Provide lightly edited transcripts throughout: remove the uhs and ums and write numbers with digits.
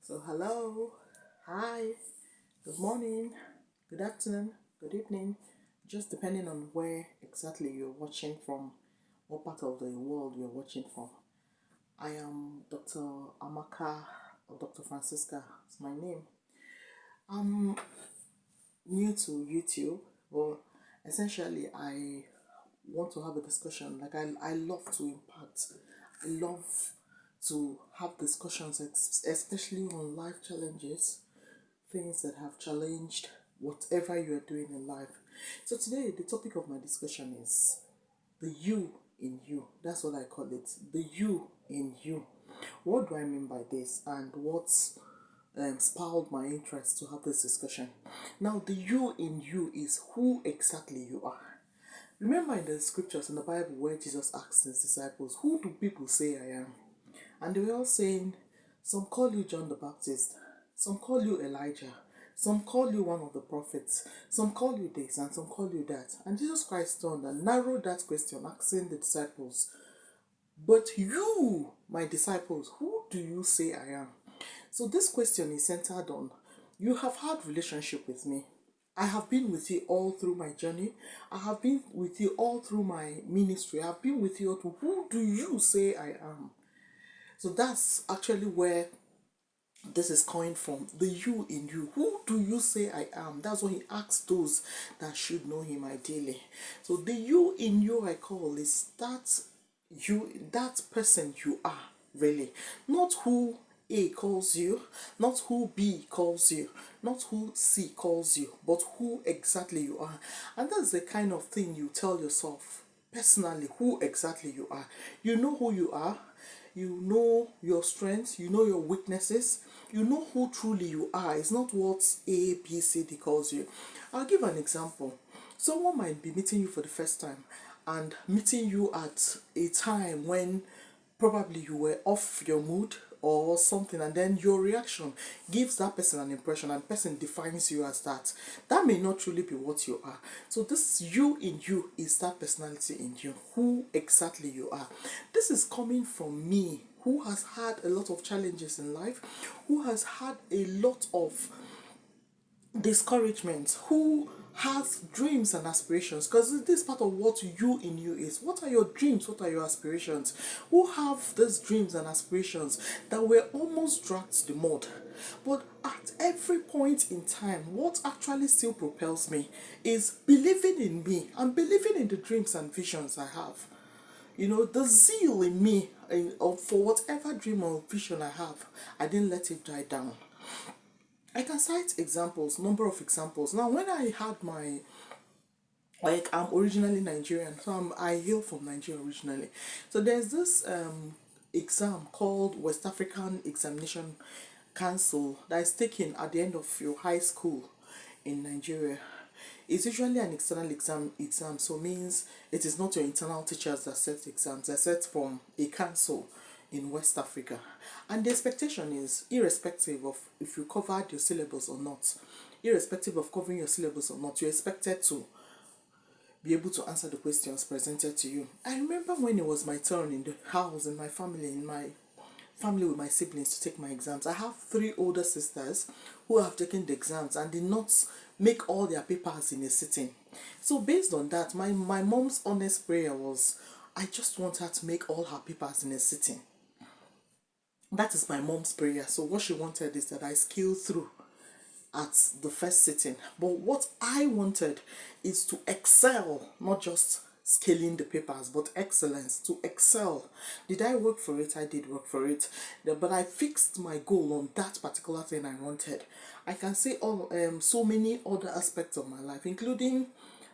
So, hello, hi, good morning, good afternoon, good evening, just depending on where exactly you're watching from, what part of the world you're watching from. I am Dr. Amaka or Dr. Francisca, it's my name. I'm new to YouTube, but essentially, I want to have a discussion. I love to impact, I love to have discussions, especially on life challenges, things that have challenged whatever you are doing in life. So today the topic of my discussion is the you in you. That's what I call it. The you in you. What do I mean by this and what's spurred my interest to have this discussion? Now the you in you is who exactly you are. Remember in the scriptures in the Bible where Jesus asked his disciples, who do people say I am? And they were all saying, some call you John the Baptist, some call you Elijah, some call you one of the prophets, some call you this, and some call you that. And Jesus Christ turned and narrowed that question, asking the disciples, but you, my disciples, who do you say I am? So this question is centered on, you have had relationship with me. I have been with you all through my journey. I have been with you all through my ministry. I have been with you all through. Who do you say I am? So that's actually where this is coming from. The you in you. Who do you say I am? That's what he asks those that should know him ideally. So the you in you I call is that you, that person you are, really. Not who A calls you, not who B calls you, not who C calls you, but who exactly you are. And that's the kind of thing you tell yourself personally, who exactly you are. You know who you are, you know your strengths, you know your weaknesses, you know who truly you are. It's not what A, B, C, D calls you. I'll give an example. Someone might be meeting you for the first time and meeting you at a time when probably you were off your mood or something, and then your reaction gives that person an impression and person defines you as that may not truly be what you are. So this you in you is that personality in you, who exactly you are. This is coming from me, who has had a lot of challenges in life, who has had a lot of discouragement, who has dreams and aspirations, because this is part of what you in you is. What are your dreams? What are your aspirations? Who have these dreams and aspirations that were almost dragged to the mud, but at every point in time, what actually still propels me is believing in me and believing in the dreams and visions I have. The zeal in me for whatever dream or vision I have, I didn't let it die down. I can cite examples, number of examples. Now, when I had my, like, I'm originally Nigerian, so I hail from Nigeria originally. So there's this exam called West African Examination Council that is taken at the end of your high school in Nigeria. It's usually an external exam, so means it is not your internal teachers that set exams. They're set from a council in West Africa. And the expectation is, irrespective of if you covered your syllabus or not, irrespective of covering your syllabus or not, you're expected to be able to answer the questions presented to you. I remember when it was my turn in the house, in my family with my siblings to take my exams. I have three older sisters who have taken the exams and did not make all their papers in a sitting. So based on that, my mom's honest prayer was, I just want her to make all her papers in a sitting. That is my mom's prayer. So what she wanted is that I scale through at the first sitting. But what I wanted is to excel, not just scaling the papers, but excellence, to excel. Did I work for it? I did work for it. But I fixed my goal on that particular thing I wanted. I can say so many other aspects of my life, including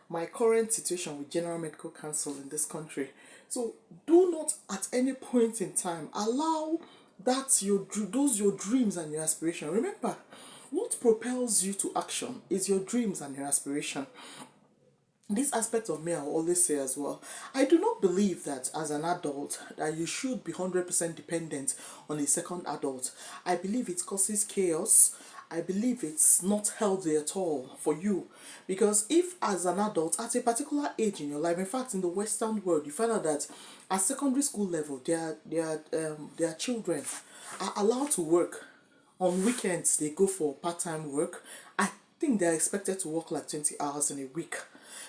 my current situation with General Medical Council in this country. So do not at any point in time allow that those your dreams and your aspiration. Remember, what propels you to action is your dreams and your aspiration. This aspect of me, I always say as well, I do not believe that as an adult that you should be 100% dependent on a second adult. I believe it causes chaos. I believe it's not healthy at all for you, because if as an adult at a particular age in your life, in fact in the Western world, you find out that at secondary school level their children are allowed to work On weekends, they go for part-time work. I think they're expected to work like 20 hours in a week.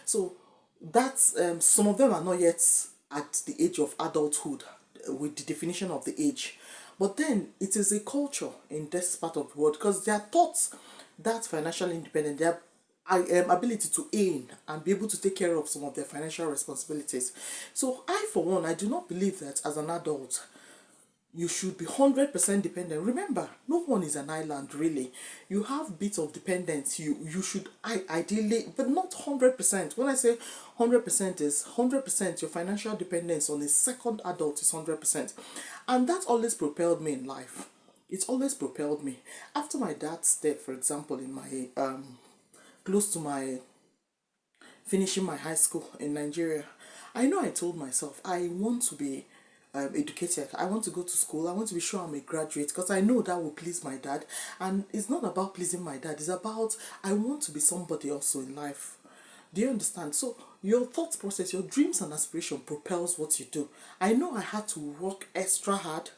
So that's some of them are not yet at the age of adulthood with the definition of the age. But then it is a culture in this part of the world because they are taught that financial independence, their ability to earn and be able to take care of some of their financial responsibilities. So I, for one, I do not believe that as an adult you should be 100% dependent. Remember, no one is an island really. You have bits of dependence. You should ideally, but not 100%. When I say 100% is 100%, your financial dependence on a second adult is 100%. And that always propelled me in life. It's always propelled me. After my dad's death, for example, in my close to my finishing my high school in Nigeria, I know I told myself I want to be educated. I want to go to school. I want to be sure I'm a graduate because I know that will please my dad. And it's not about pleasing my dad. It's about I want to be somebody also in life. Do you understand? So your thought process, your dreams and aspiration propels what you do. I know I had to work extra hard.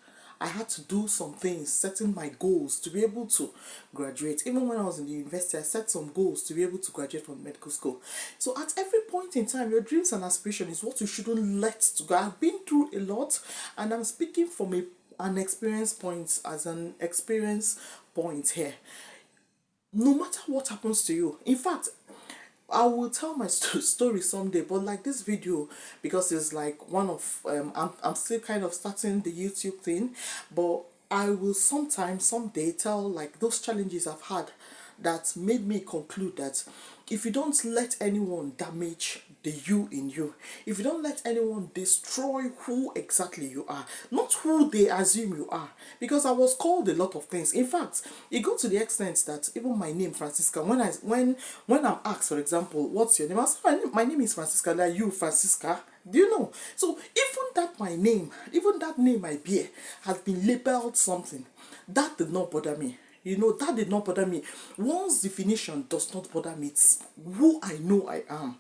I had to do some things, setting my goals to be able to graduate. Even when I was in the university, I set some goals to be able to graduate from medical school. So at every point in time, your dreams and aspiration is what you shouldn't let to go. I've been through a lot, and I'm speaking from an experience point as an experience point here. No matter what happens to you, in fact, I will tell my story someday, but like this video, because it's like one of I'm still kind of starting the YouTube thing, but I will sometime someday tell like those challenges I've had that made me conclude that if you don't let anyone damage the you in you, if you don't let anyone destroy who exactly you are, not who they assume you are, because I was called a lot of things. In fact, it got to the extent that even my name Francisca, when I'm asked, for example, what's your name, I say my name is Francisca. Like, you Francisca, do you know? So even that name I bear has been labeled something. That did not bother me. That did not bother me. One's definition does not bother me. It's who I know I am.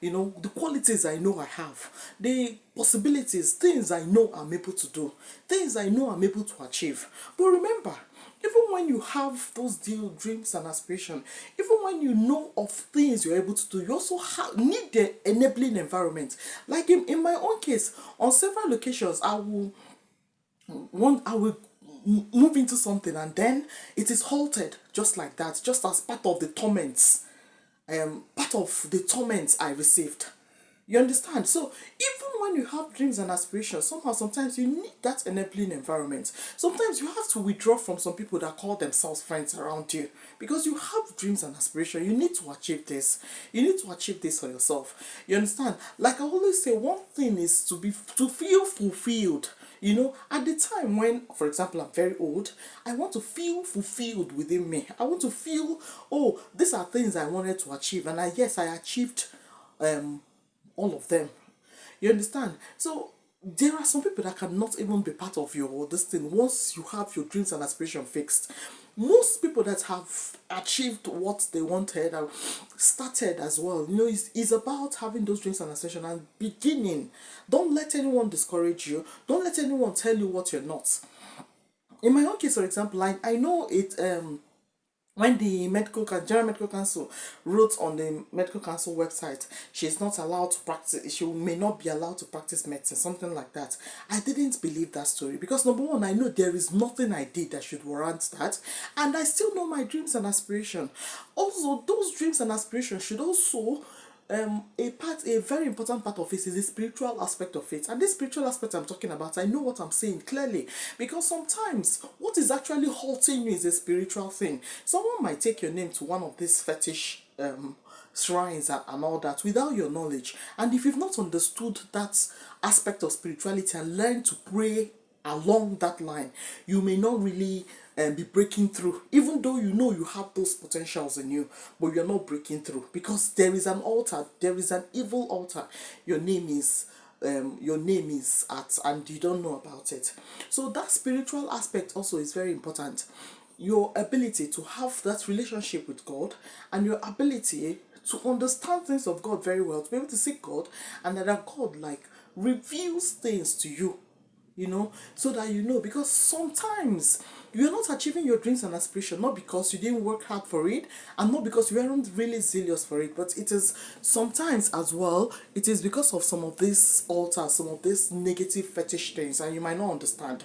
The qualities I know I have, the possibilities, things I know I'm able to do, things I know I'm able to achieve. But remember, even when you have those dreams and aspirations, even when you know of things you're able to do, you also need the enabling environment. Like in my own case, on several occasions, I will move into something and then it is halted just like that, just as part of the torments I received. You understand? So even when you have dreams and aspirations, sometimes you need that enabling environment. Sometimes you have to withdraw from some people that call themselves friends around you because you have dreams and aspirations. You need to achieve this. You need to achieve this for yourself. You understand? Like I always say, one thing is to feel fulfilled. At the time when, for example, I'm very old, I want to feel fulfilled within me. I want to feel, oh, these are things I wanted to achieve, and yes, I achieved all of them. You understand? So there are some people that cannot even be part of your this thing once you have your dreams and aspiration fixed. Most people that have achieved what they wanted have started as well. It's about having those dreams and aspiration and beginning. Don't let anyone discourage you. Don't let anyone tell you what you're not. In my own case, for example, I know it when the General Medical Council wrote on the Medical Council website, she's not allowed to practice, she may not be allowed to practice medicine, something like that. I didn't believe that story because number one, I know there is nothing I did that should warrant that, and I still know my dreams and aspirations. Also, those dreams and aspirations should also a very important part of it is the spiritual aspect of it. And this spiritual aspect I'm talking about, I know what I'm saying clearly. Because sometimes what is actually halting you is a spiritual thing. Someone might take your name to one of these fetish shrines and all that without your knowledge. And if you've not understood that aspect of spirituality and learn to pray along that line, you may not really be breaking through, even though you know you have those potentials in you, but you're not breaking through because there is an altar, there is an evil altar. Your name is at, and you don't know about it. So that spiritual aspect also is very important. Your ability to have that relationship with God and your ability to understand things of God very well, to be able to seek God, and that God like reveals things to you, so that because sometimes you're not achieving your dreams and aspirations not because you didn't work hard for it, and not because you weren't really zealous for it, but it is sometimes as well, it is because of some of these altars, some of these negative fetish things, and you might not understand.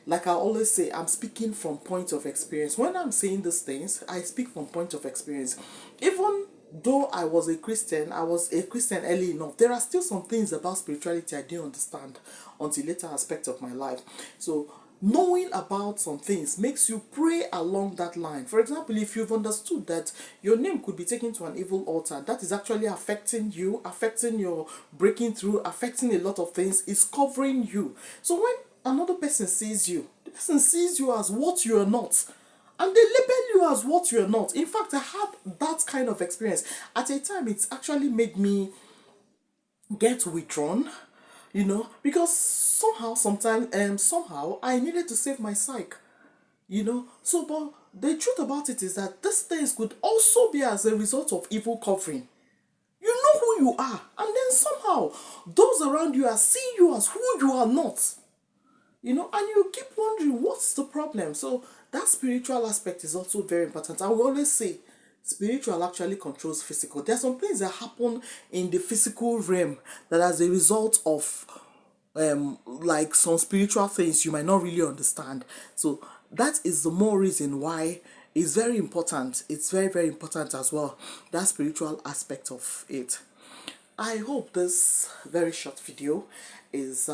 Like I always say, I'm speaking from point of experience. When I'm saying these things, I speak from point of experience. Even though I was a Christian, I was a Christian early enough, there are still some things about spirituality I didn't understand until later aspect of my life. So knowing about some things makes you pray along that line. For example, if you've understood that your name could be taken to an evil altar, that is actually affecting you, affecting your breaking through, affecting a lot of things, it's covering you. So when another person sees you, the person sees you as what you are not, and they label you as what you're not. In fact, I had that kind of experience. At a time, it actually made me get withdrawn, because somehow I needed to save my psyche, So, but the truth about it is that these things could also be as a result of evil covering. You know who you are, and then somehow those around you are seeing you as who you are not. And you keep wondering what's the problem. So that spiritual aspect is also very important. I will always say spiritual actually controls physical. There are some things that happen in the physical realm that as a result of like some spiritual things you might not really understand. So that is the more reason why it's very important. It's very, very important as well, that spiritual aspect of it. I hope this very short video is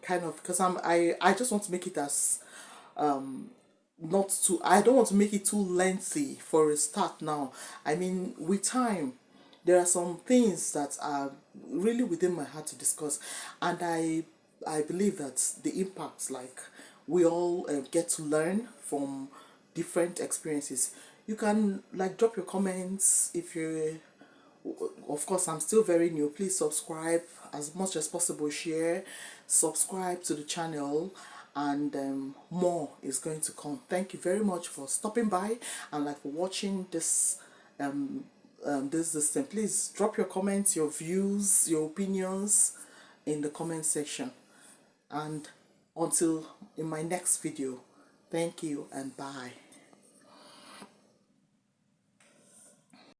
kind of, because I just want to make it as not too, I don't want to make it too lengthy for a start now. I mean, with time, there are some things that are really within my heart to discuss, and I believe that the impacts, like, we all get to learn from different experiences. You can, like, drop your comments if you, of course, I'm still very new. Please subscribe as much as possible, share, subscribe to the channel, and more is going to come. Thank you very much for stopping by and, like, for watching this this thing. Please drop your comments, your views, your opinions in the comment section, and until in my next video, thank you and bye.